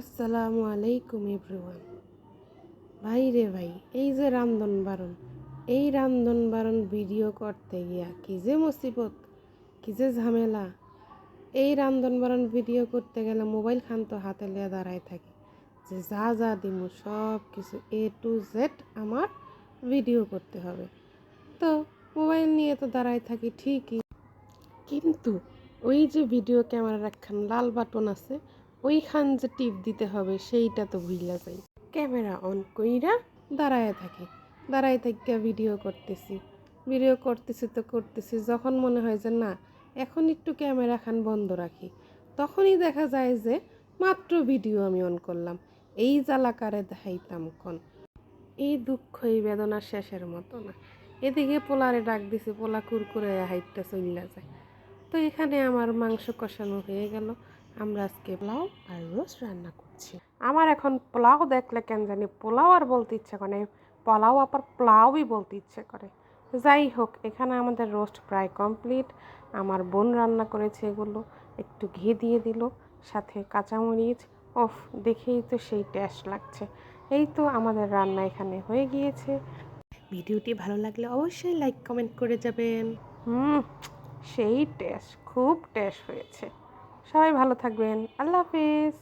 আসসালামু আলাইকুম এভরিওয়ান। ভাই রে ভাই, এই যে রান্ধন বারণ, এই রান্ধন বারণ ভিডিও করতে গিয়া কি যে মুসিবত, কি যে ঝামেলা। এই রান্ধন বারণ ভিডিও করতে গেলে মোবাইল খান তো হাতে লিয়ে দাঁড়ায় থাকি, যে যা যা দিমু সব কিছু A to Z আমার ভিডিও করতে হবে। তো মোবাইল নিয়ে তো দাঁড়ায় থাকি ঠিকই, কিন্তু ওই যে ভিডিও ক্যামেরার একখান লাল বাটন আছে, ওইখান যে টিপ দিতে হবে সেইটা তো ভুইলা যাই। ক্যামেরা অন কইরা দাঁড়ায় থাকি, দাঁড়ায় থাকিয়া ভিডিও করতেছি তো করতেছি, যখন মনে হয় যে না এখন একটু ক্যামেরা খান বন্ধ রাখি, তখনই দেখা যায় যে মাত্র ভিডিও আমি অন করলাম। এই জ্বালাকারে দেখাইতাম কোন, এই দুঃখ এই বেদনা শেষের মতো না। এদিকে পোলারে ডাক দিছি, পোলা কুরকুরে হাইটটা চইলা যায়। তো এখানে আমার মাংস কষানো হয়ে গেল। আমরা আজকে পোলাও আর রোস্ট রান্না করছি। আমার এখন পোলাও দেখলে কেন জানি পোলাও আর বলতে ইচ্ছে করে না, পোলাও আবার পোলাওই বলতে ইচ্ছে করে। যাই হোক, এখানে আমাদের রোস্ট প্রায় কমপ্লিট। আমার বোন রান্না করেছে এগুলো, একটু ঘি দিয়ে দিল, সাথে কাঁচামরিচ। ওফ, দেখেই তো সেই টেস্ট লাগছে। এই তো আমাদের রান্না এখানে হয়ে গিয়েছে। ভিডিওটি ভালো লাগলে অবশ্যই লাইক কমেন্ট করে যাবেন। সেই টেস্ট, খুব টেস্ট হয়েছে। সবাই ভালো থাকবেন। আল্লাহ হাফেজ।